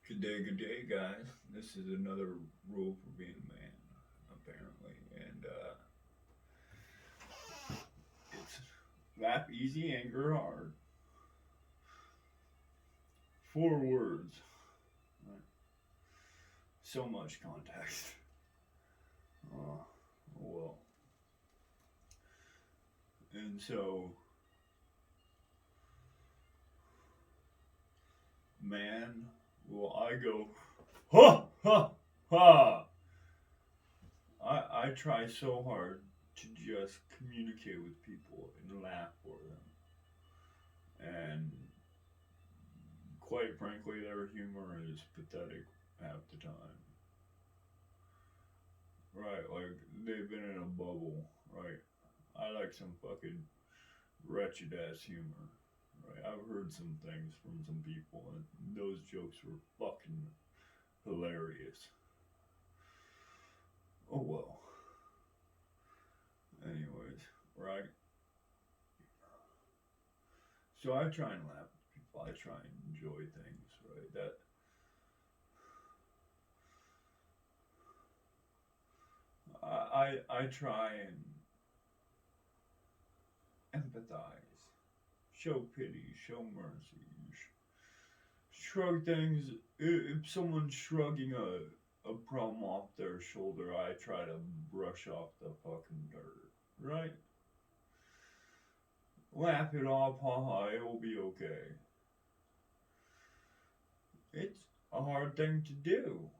Good day, guys. This is another rule for being a man, apparently. And it's laugh easy, anger hard. 4 words. Right? So much context. Uh, well. And so, man, will I go, ha, ha, ha. I try so hard to just communicate with people and laugh for them. And quite frankly, their humor is pathetic half the time. Right, like they've been in a bubble, right? I like some fucking wretched ass humor, right? I've heard some things from some people, and those jokes were fucking hilarious. Oh well. Anyways, right? So I try and laugh with people. I try and enjoy things, right? I try and empathize, show pity, show mercy, shrug things. If someone's shrugging a problem off their shoulder, I try to brush off the fucking dirt, right? Laugh it off, haha, it will be okay. It's a hard thing to do,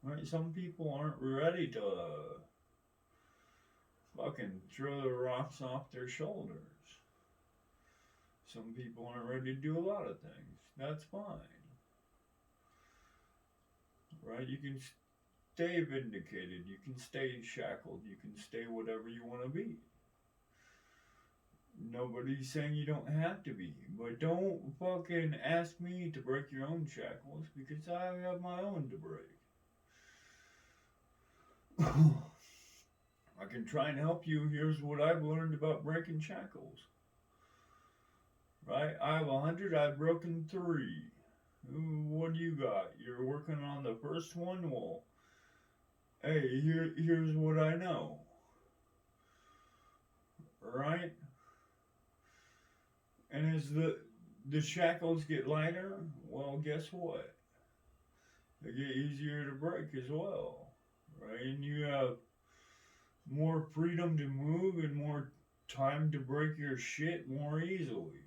right? Some people aren't ready to fucking throw the rocks off their shoulders. Some people aren't ready to do a lot of things. That's fine, right? You can stay vindicated. You can stay shackled. You can stay whatever you want to be. Nobody's saying you don't have to be, but don't fucking ask me to break your own shackles because I have my own to break. I can try and help you. Here's what I've learned about breaking shackles. Right? I have 100, I've broken 3. What do you got? You're working on the first one? Well, hey, here's what I know. Right? And as the shackles get lighter, well, guess what? They get easier to break as well, right? And you have more freedom to move and more time to break your shit more easily,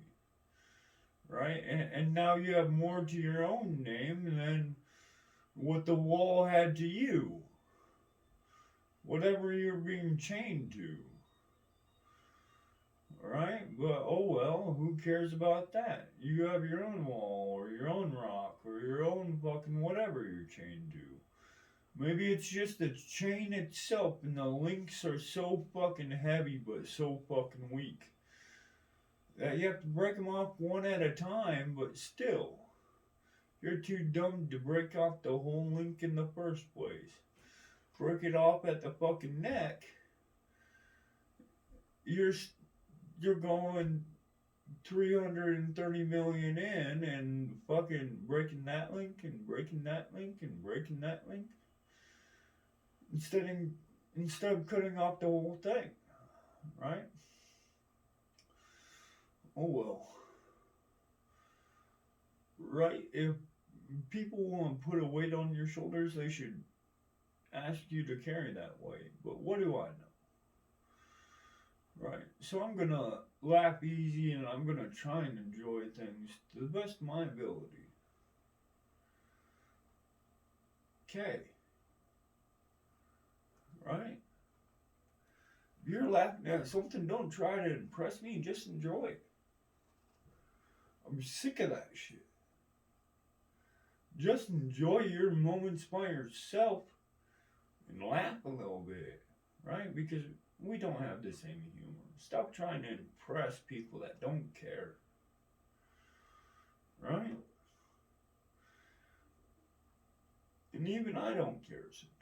right? And now you have more to your own name than what the wall had to you, whatever you're being chained to, right? But oh well, who cares about that? You have your own wall or your own rock or your own fucking whatever you're chained to. Maybe it's just the chain itself and the links are so fucking heavy but so fucking weak that you have to break them off one at a time, but still, you're too dumb to break off the whole link in the first place. Break it off at the fucking neck, you're you're going 330 million in and fucking breaking that link and breaking that link and breaking that link instead of, instead of cutting off the whole thing, right? Oh well, right? If people want to put a weight on your shoulders, they should ask you to carry that weight. But what do I know? Right. So I'm gonna laugh easy and I'm gonna try and enjoy things to the best of my ability. Okay. Right? If you're laughing at something, don't try to impress me, just enjoy it. I'm sick of that shit. Just enjoy your moments by yourself and laugh a little bit. Right? Because we don't have the same humor. Stop trying to impress people that don't care. Right? And even I don't care sometimes.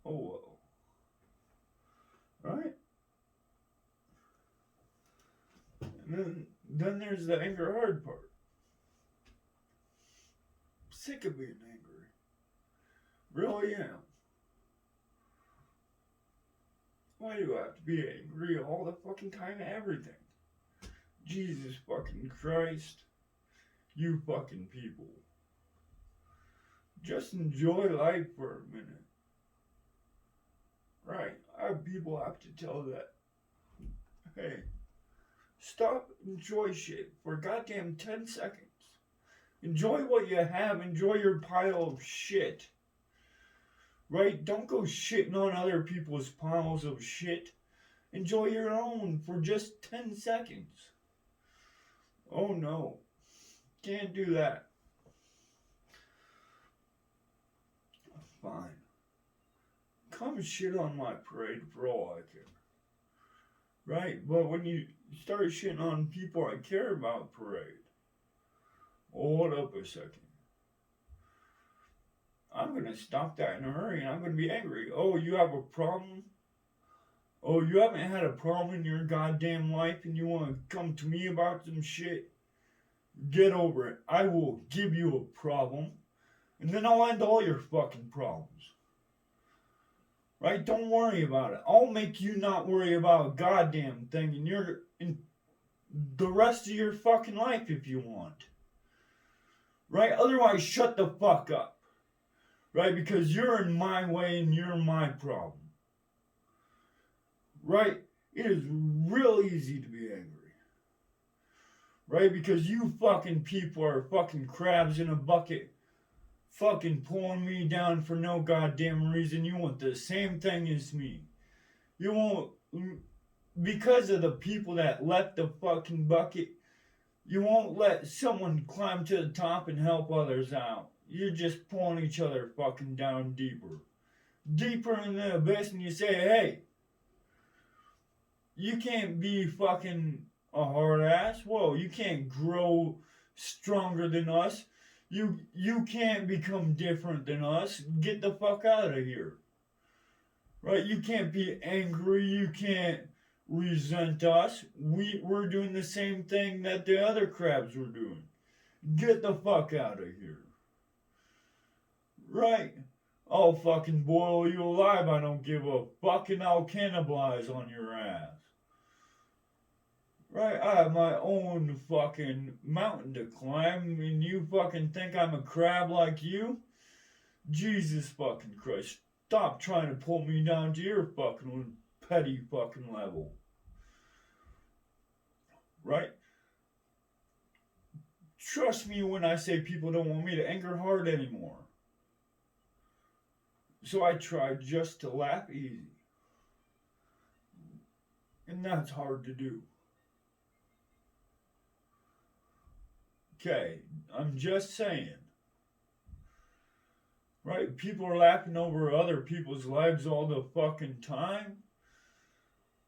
Oh well. Right? And then there's the anger hard part. sick of being angry. Really am. Why do I have to be angry all the fucking time at everything? Jesus fucking Christ. You fucking people. Just enjoy life for a minute. Right? Our people have to tell that. Hey, stop, enjoy shit for goddamn 10 seconds. Enjoy what you have. Enjoy your pile of shit. Right? Don't go shitting on other people's piles of shit. Enjoy your own for just 10 seconds. Oh no. Can't do that. Fine. Come shit on my parade for all I care. Right? But when you start shitting on people I care about parade, hold up a second. I'm going to stop that in a hurry and I'm going to be angry. Oh, you have a problem? Oh, you haven't had a problem in your goddamn life and you want to come to me about some shit? Get over it. I will give you a problem and then I'll end all your fucking problems. Right? Don't worry about it. I'll make you not worry about a goddamn thing in the rest of your fucking life if you want. Right? Otherwise, shut the fuck up. Right? Because you're in my way and you're my problem. Right? It is real easy to be angry. Right? Because you fucking people are fucking crabs in a bucket. Fucking pulling me down for no goddamn reason. You want the same thing as me. You won't, because of the people that left the fucking bucket, you won't let someone climb to the top and help others out. You're just pulling each other fucking down deeper. Deeper in the abyss, and you say, hey, you can't be fucking a hard ass. Whoa, you can't grow stronger than us. You can't become different than us. Get the fuck out of here. Right? You can't be angry. You can't resent us. We're doing the same thing that the other crabs were doing. Get the fuck out of here. Right? I'll fucking boil you alive. I don't give a fuck, and I'll cannibalize on your ass. Right, I have my own fucking mountain to climb, and you fucking think I'm a crab like you? Jesus fucking Christ. Stop trying to pull me down to your fucking petty fucking level. Right? Trust me when I say people don't want me to anger hard anymore. So I try just to laugh easy. And that's hard to do. Okay, I'm just saying. Right? People are laughing over other people's lives all the fucking time.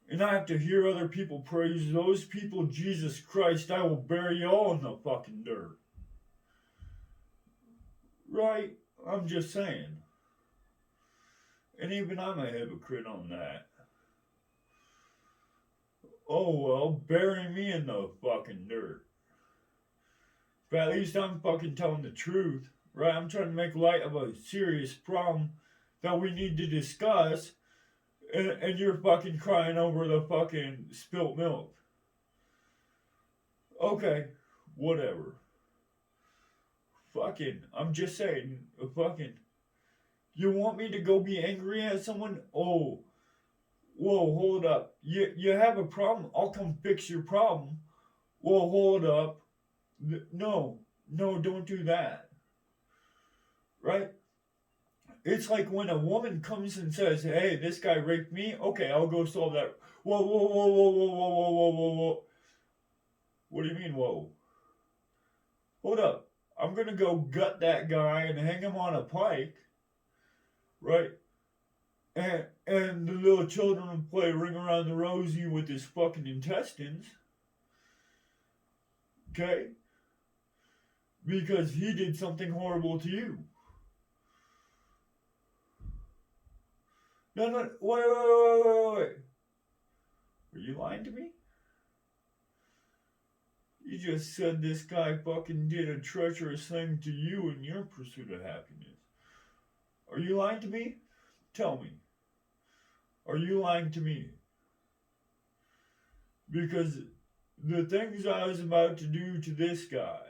And I have to hear other people praise those people. Jesus Christ, I will bury you all in the fucking dirt. Right? I'm just saying. And even I'm a hypocrite on that. Oh well, bury me in the fucking dirt. But at least I'm fucking telling the truth, right? I'm trying to make light of a serious problem that we need to discuss, and you're fucking crying over the fucking spilt milk. Okay, whatever. Fucking, I'm just saying, fucking, you want me to go be angry at someone? Oh, whoa, hold up. You have a problem, I'll come fix your problem. Whoa, hold up. No, don't do that. Right? It's like when a woman comes and says, hey, this guy raped me. Okay, I'll go solve that. Whoa, whoa, whoa, whoa, whoa, whoa, whoa, whoa, whoa, whoa. What do you mean, whoa? Hold up. I'm going to go gut that guy and hang him on a pike. Right? And the little children will play Ring Around the Rosie with his fucking intestines. Okay? Because he did something horrible to you. No, wait. Are you lying to me? You just said this guy fucking did a treacherous thing to you in your pursuit of happiness. Are you lying to me? Tell me. Are you lying to me? Because the things I was about to do to this guy,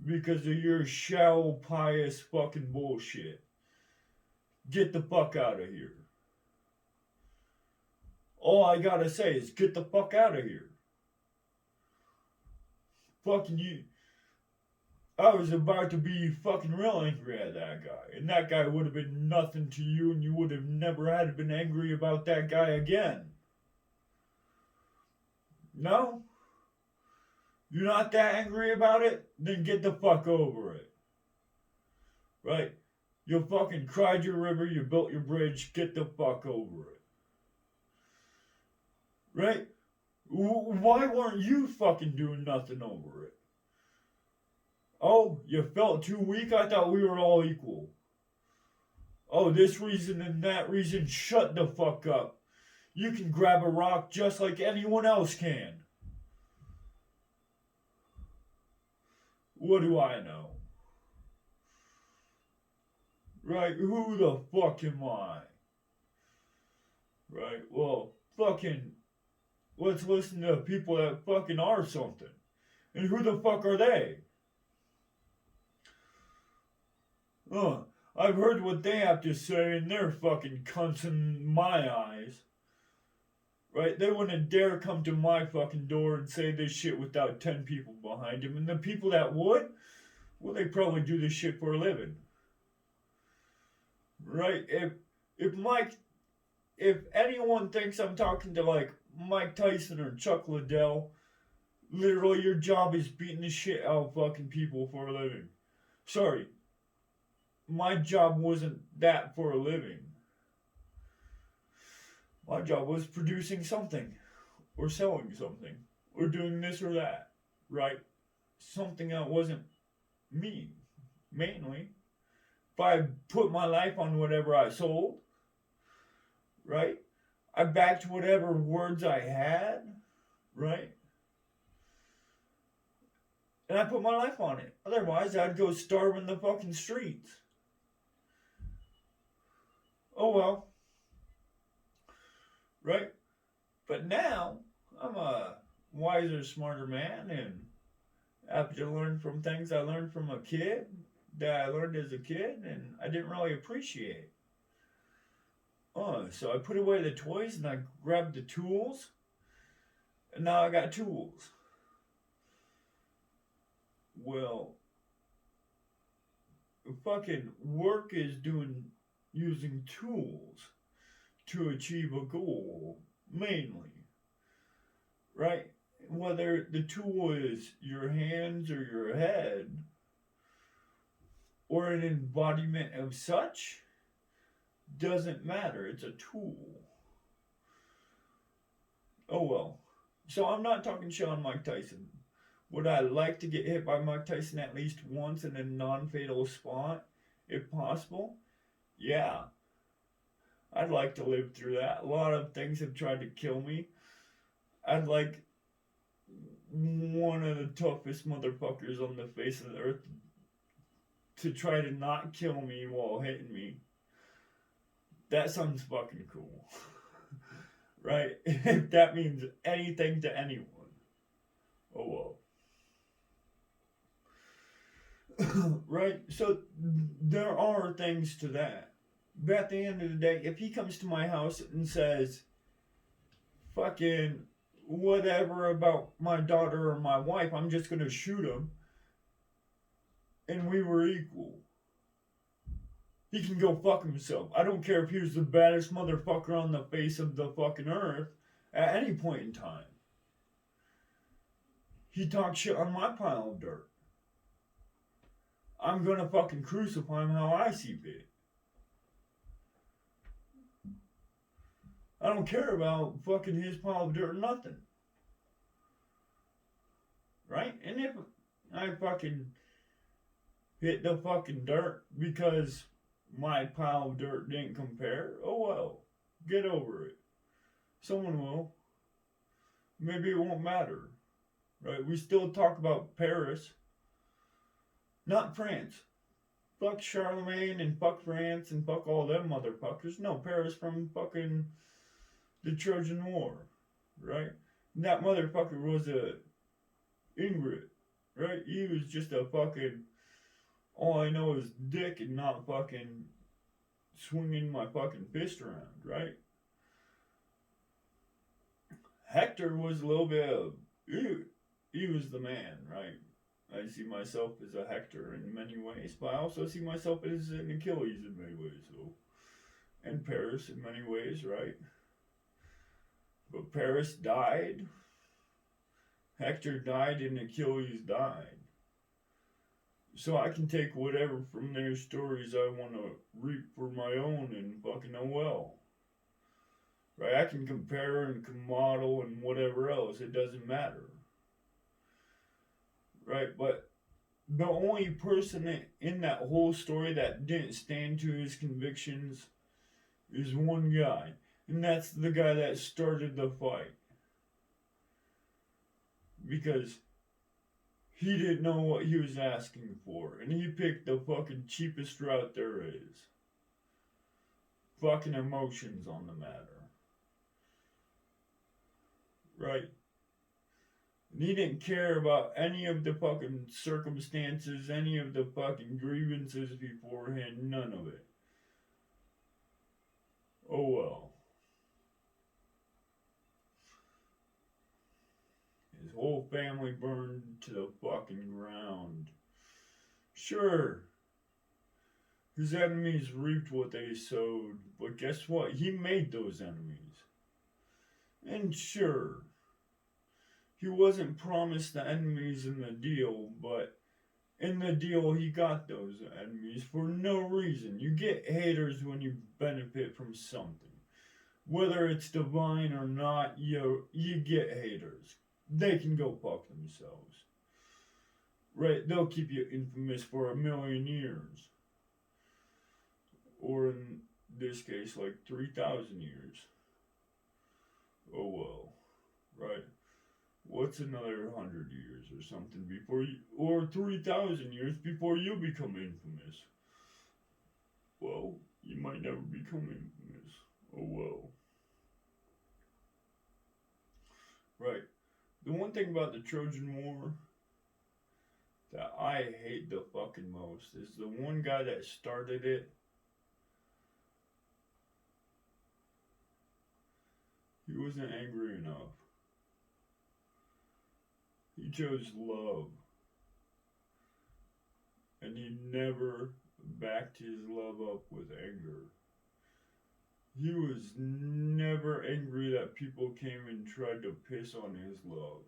because of your shallow, pious fucking bullshit, get the fuck out of here. All I gotta say is get the fuck out of here. Fucking you. I was about to be fucking real angry at that guy. And that guy would have been nothing to you, and you would have never had been angry about that guy again. No? You're not that angry about it? Then get the fuck over it. Right? You fucking cried your river, you built your bridge, get the fuck over it. Right? Why weren't you fucking doing nothing over it? Oh, you felt too weak? I thought we were all equal. Oh, this reason and that reason, shut the fuck up. You can grab a rock just like anyone else can. What do I know? Right, who the fuck am I? Right, well, fucking, let's listen to people that fucking are something. And who the fuck are they? I've heard what they have to say, and they're fucking cunts in my eyes. Right? They wouldn't dare come to my fucking door and say this shit without 10 people behind them. And the people that would, well, they probably do this shit for a living. Right? If anyone thinks I'm talking to like Mike Tyson or Chuck Liddell, literally your job is beating the shit out of fucking people for a living. Sorry. My job wasn't that for a living. My job was producing something, or selling something, or doing this or that, right? Something that wasn't me, mainly. If I put my life on whatever I sold, right? I backed whatever words I had, right? And I put my life on it. Otherwise, I'd go starve in the fucking streets. Oh well. Right? But now, I'm a wiser, smarter man, and happy to learn from things I learned from a kid, that I learned as a kid, and I didn't really appreciate. So I put away the toys, and I grabbed the tools, and now I got tools. Well, fucking work is using tools to achieve a goal, mainly. Right? Whether the tool is your hands or your head, or an embodiment of such, doesn't matter. It's a tool. Oh well. So I'm not talking shit on Mike Tyson. Would I like to get hit by Mike Tyson at least once in a non-fatal spot, if possible? Yeah. I'd like to live through that. A lot of things have tried to kill me. I'd like one of the toughest motherfuckers on the face of the earth to try to not kill me while hitting me. That sounds fucking cool. Right? If that means anything to anyone. Oh well. Right? So there are things to that. But at the end of the day, if he comes to my house and says fucking whatever about my daughter or my wife, I'm just gonna shoot him, and we were equal. He can go fuck himself. I don't care if he was the baddest motherfucker on the face of the fucking earth at any point in time. He talked shit on my pile of dirt. I'm gonna fucking crucify him how I see fit. I don't care about fucking his pile of dirt or nothing. Right? And if I fucking hit the fucking dirt because my pile of dirt didn't compare, oh well. Get over it. Someone will. Maybe it won't matter. right? We still talk about Paris, not France. Fuck Charlemagne and fuck France and fuck all them motherfuckers. No, Paris from fucking the Trojan War, right? And that motherfucker was a Ingrid, right? He was just a fucking. All I know is dick and not fucking swinging my fucking fist around, right? Hector was a little bit of. He was the man, right? I see myself as a Hector in many ways, but I also see myself as an Achilles in many ways, so. And Paris in many ways, right? But Paris died. Hector died and Achilles died. So I can take whatever from their stories I want to reap for my own and fucking oh well. Right? I can compare and can model and whatever else. It doesn't matter. Right? But the only person in that whole story that didn't stand to his convictions is one guy. And that's the guy that started the fight. Because he didn't know what he was asking for. And he picked the fucking cheapest route there is. Fucking emotions on the matter. Right? And he didn't care about any of the fucking circumstances, any of the fucking grievances beforehand, none of it. Oh well. His whole family burned to the fucking ground. Sure, his enemies reaped what they sowed, but guess what? He made those enemies. And sure, he wasn't promised the enemies in the deal, but in the deal he got those enemies for no reason. You get haters when you benefit from something. Whether it's divine or not, you get haters. They can go fuck themselves. Right? They'll keep you infamous for 1,000,000 years. Or in this case, like 3,000 years. Oh well. Right? What's another 100 years or something before you, or 3,000 years before you become infamous? Well, you might never become infamous. Oh well. Right. The one thing about the Trojan War that I hate the fucking most is the one guy that started it. He wasn't angry enough. He chose love. And he never backed his love up with anger. He was never angry that people came and tried to piss on his love.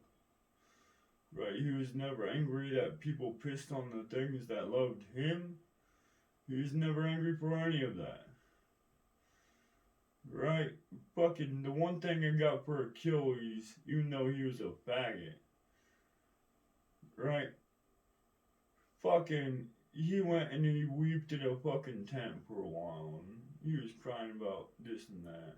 Right? He was never angry that people pissed on the things that loved him. He was never angry for any of that. Right? Fucking the one thing I got for Achilles, even though he was a faggot. Right? Fucking, he went and he weeped in a fucking tent for a while. And he was crying about this and that.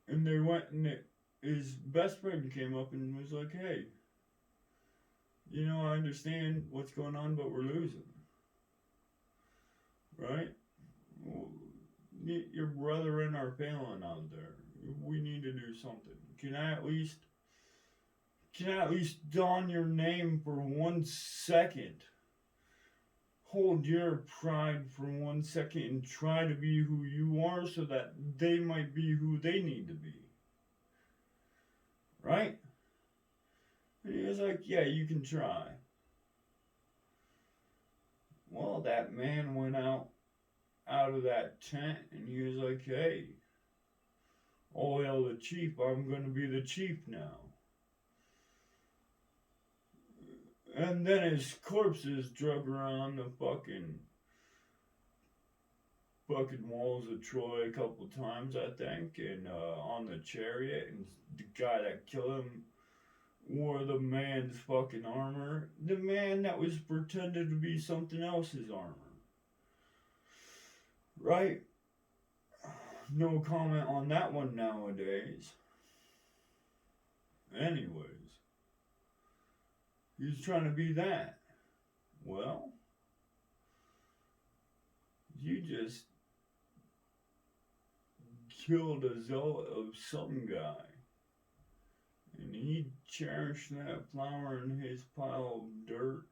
And they went and his best friend came up and was like, hey, you know, I understand what's going on, but we're losing. Right? Your brethren are failing out there. We need to do something. Can I at least don your name for 1 second? Hold your pride for 1 second and try to be who you are so that they might be who they need to be. Right? And he was like, yeah, you can try. Well, that man went out of that tent and he was like, hey, oh hell, the chief, I'm gonna be the chief now. And then his corpse is drug around the fucking walls of Troy a couple times, I think, and on the chariot, and the guy that killed him wore the man's fucking armor. The man that was pretended to be something else's armor. Right? No comment on that one nowadays. Anyways, he's trying to be that. Well, you just killed a zealot of some guy. And he cherished that flower in his pile of dirt.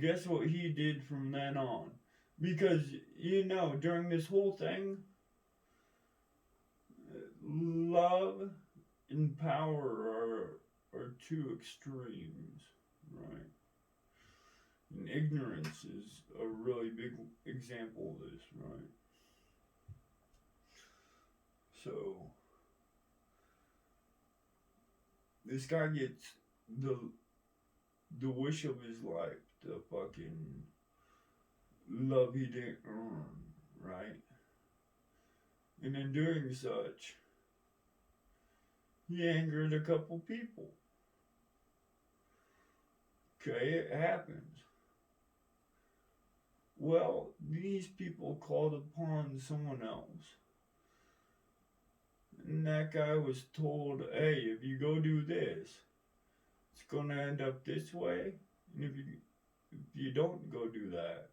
Guess what he did from then on? Because, during this whole thing, love and power are two extremes, right? And ignorance is a really big example of this, right? So, this guy gets the the wish of his life, the fucking love he didn't earn, right? And in doing such, he angered a couple people. Okay, it happens. Well, these people called upon someone else. And that guy was told, hey, if you go do this, it's gonna end up this way. And if you don't go do that,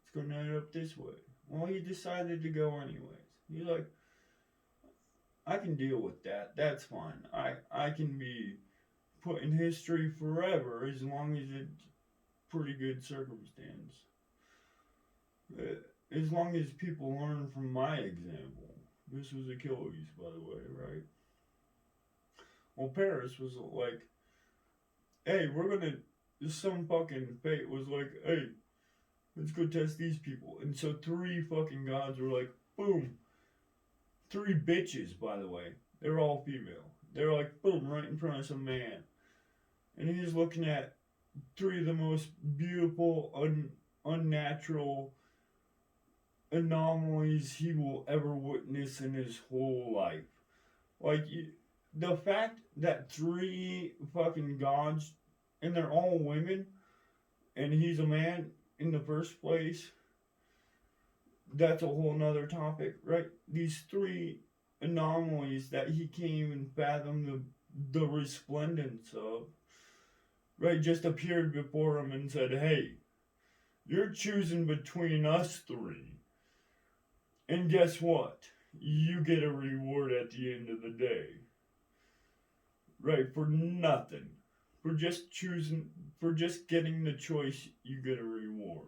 it's gonna end up this way. Well, he decided to go anyways. He's like, I can deal with that. That's fine. I can be put in history forever as long as it's pretty good circumstance. As long as people learn from my example. This was Achilles, by the way, right? Well, Paris was like, hey, some fucking fate was like, hey, let's go test these people. And so three fucking gods were like, boom. Three bitches, by the way. They were all female. They were like, boom, right in front of some man. And he's looking at three of the most beautiful, unnatural anomalies he will ever witness in his whole life. Like, the fact that three fucking gods, and they're all women, and he's a man in the first place, that's a whole nother topic, right? These three anomalies that he can't even fathom the resplendence of, right, just appeared before him and said, hey, you're choosing between us three. And guess what? You get a reward at the end of the day. Right, for nothing. For just getting the choice, you get a reward.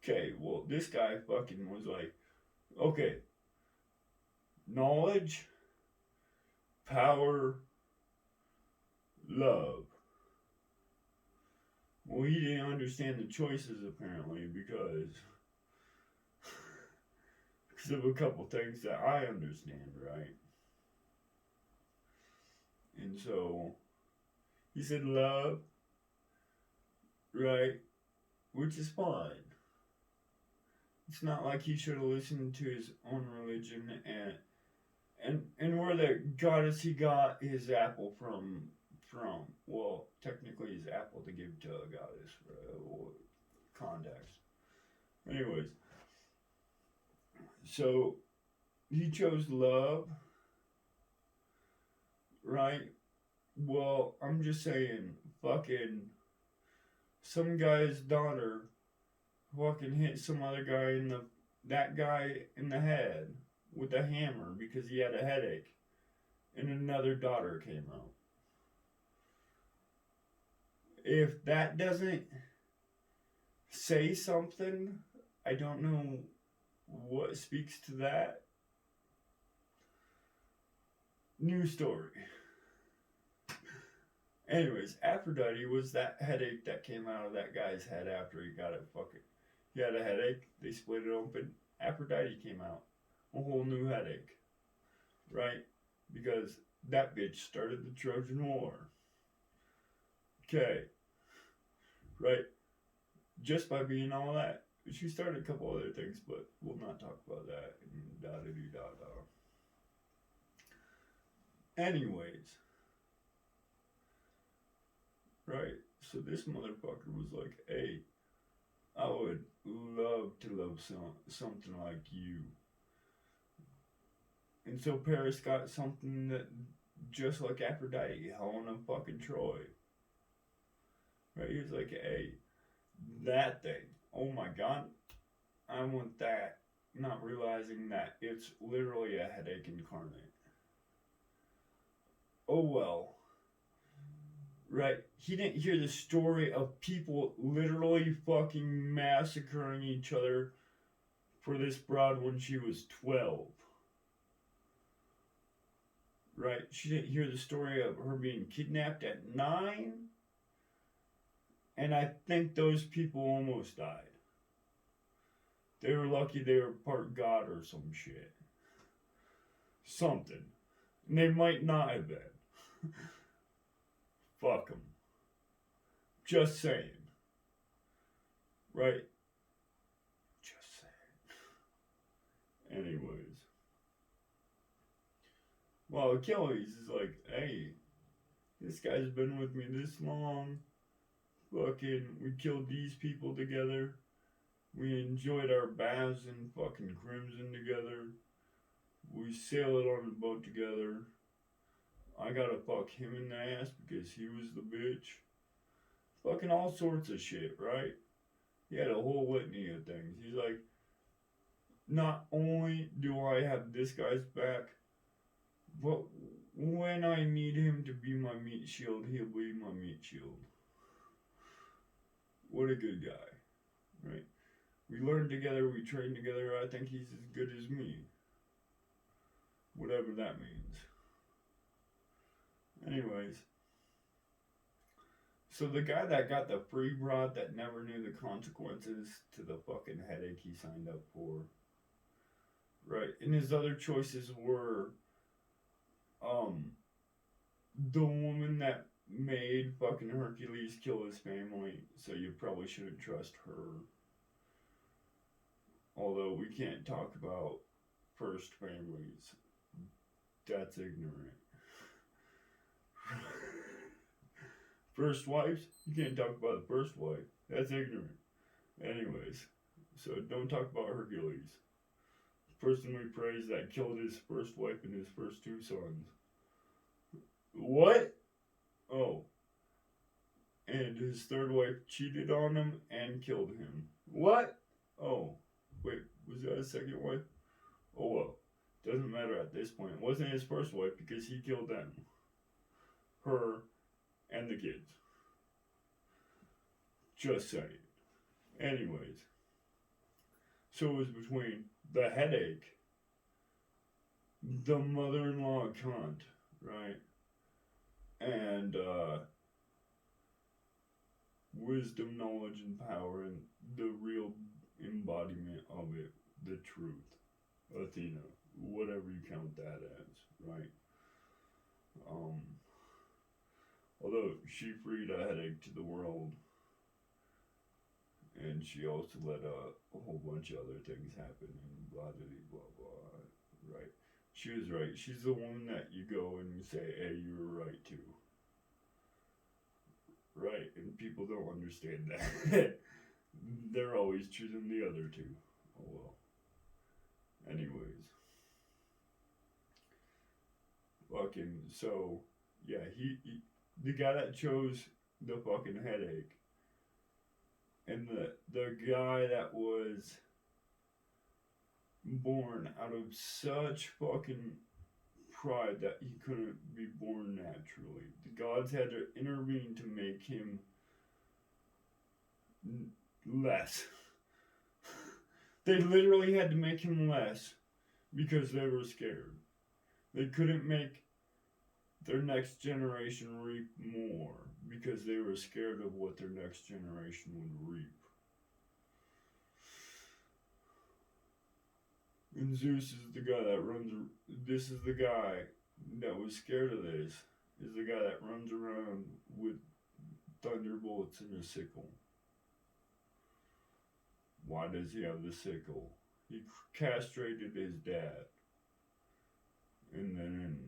Okay, well, this guy fucking was like, okay, knowledge, power, love. Well, he didn't understand the choices apparently because of a couple things that I understand, right? And so he said love, right? Which is fine. It's not like he should have listened to his own religion and where the goddess he got his apple from. Well, technically his apple to give to a goddess, context. Anyways, so he chose love, right? Well, I'm just saying, fucking some guy's daughter fucking hit some other guy that guy in the head with a hammer because he had a headache, and another daughter came out. If that doesn't say something, I don't know what speaks to that. New story. Anyways, Aphrodite was that headache that came out of that guy's head after he got it fucking. He had a headache, they split it open, Aphrodite came out. A whole new headache. Right? Because that bitch started the Trojan War. Okay. Right? Just by being all that. She started a couple other things, but we'll not talk about that. Da-da-dee-da-da. Anyways. Right? So this motherfucker was like, hey, I would love to love something like you. And so Paris got something that just like Aphrodite, Helena fucking Troy. Right? He was like, hey, that thing. Oh my god, I want that. Not realizing that it's literally a headache incarnate. Oh well. Right? He didn't hear the story of people literally fucking massacring each other for this broad when she was 12. Right? She didn't hear the story of her being kidnapped at 9. And I think those people almost died. They were lucky they were part God or some shit. Something. And they might not have been. Fuck them. Just saying. Right? Just saying. Anyways. Well, Achilles is like, hey, this guy's been with me this long. Fucking, we killed these people together. We enjoyed our baths in fucking Crimson together. We sailed on a boat together. I gotta fuck him in the ass because he was the bitch. Fucking all sorts of shit, right? He had a whole litany of things. He's like, not only do I have this guy's back, but when I need him to be my meat shield, he'll be my meat shield. What a good guy, right? We learned together, we trained together. I think he's as good as me. Whatever that means. Anyways. So the guy that got the free broad that never knew the consequences to the fucking headache he signed up for. Right. And his other choices were the woman that made fucking Hercules kill his family, so you probably shouldn't trust her. Although we can't talk about first families. That's ignorant. First wives? You can't talk about the first wife. That's ignorant. Anyways, so don't talk about Hercules. The person we praise that killed his first wife and his first 2 sons. What? Oh. And his third wife cheated on him and killed him. What? Oh. Wait, was that his second wife? Oh well. Doesn't matter at this point. It wasn't his first wife because he killed them. Her and the kids. Just saying. Anyways. So it was between the headache, the mother-in-law cunt, right? And wisdom, knowledge, and power, and the real embodiment of it, the truth. Athena, whatever you count that as, right? Although she freed a headache to the world, and she also let a whole bunch of other things happen, and blah blah blah, right? She was right. She's the one that you go and you say, hey, you were right too. Right, and people don't understand that. They're always choosing the other two. Oh well. Anyways. Fucking, so, yeah, he the guy that chose the fucking headache, and the guy that was born out of such fucking pride that he couldn't be born naturally. The gods had to intervene to make him less. They literally had to make him less because they were scared. They couldn't make their next generation reap more because they were scared of what their next generation would reap. And Zeus is the guy that runs. This is the guy that was scared of this. Is the guy that runs around with thunderbolts and a sickle. Why does he have the sickle? He castrated his dad. And then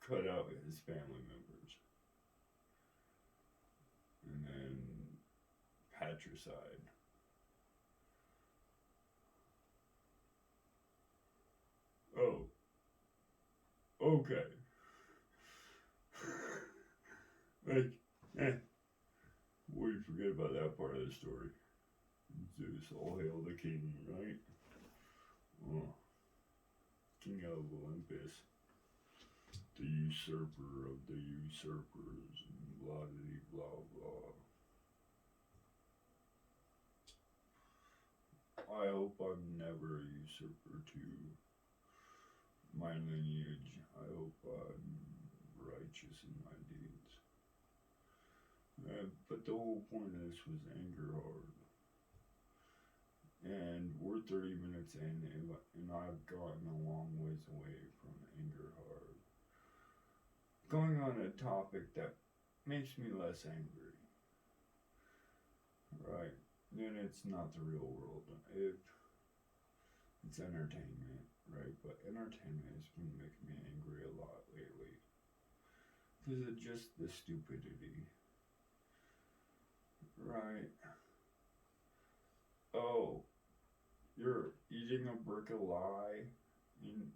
cut out his family members. And then patricide. Oh, Okay. Like, eh, we forget about that part of the story. Zeus, all hail the king, right? Oh, king of Olympus, the usurper of the usurpers, and blah blah blah. I hope I'm never a usurper to my lineage. I hope I'm righteous in my deeds. But the whole point of this was anger hard. And we're 30 minutes in, and I've gotten a long ways away from anger hard. Going on a topic that makes me less angry, right? Then it's not the real world. It's entertainment, right? But entertainment has been making me angry a lot lately. Because of just the stupidity, right? Oh, you're eating a brick of lie? In,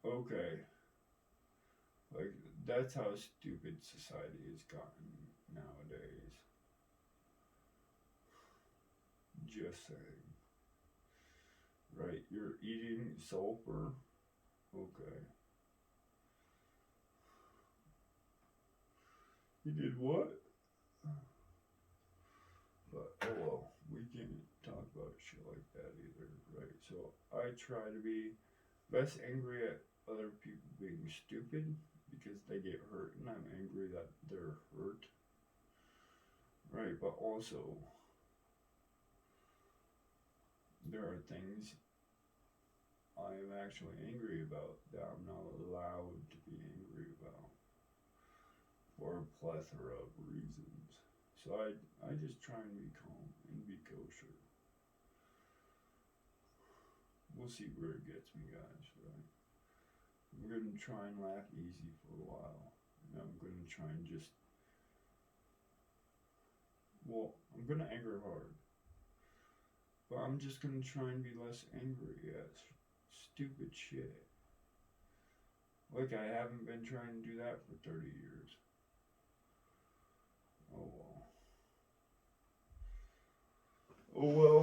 okay. Like, that's how stupid society has gotten nowadays. Just saying. Right, you're eating sulfur? Okay. You did what? But, oh well, we can't talk about shit like that either, right? So, I try to be less angry at other people being stupid because they get hurt, and I'm angry that they're hurt, right? But also, there are things I am actually angry about that I'm not allowed to be angry about for a plethora of reasons. So I just try and be calm and be kosher. We'll see where it gets me, guys, right? I'm going to try and laugh easy for a while. And I'm going to try and just, well, I'm going to anger hard. But I'm just going to try and be less angry at stupid shit. Like I haven't been trying to do that for 30 years. Oh well. Oh well.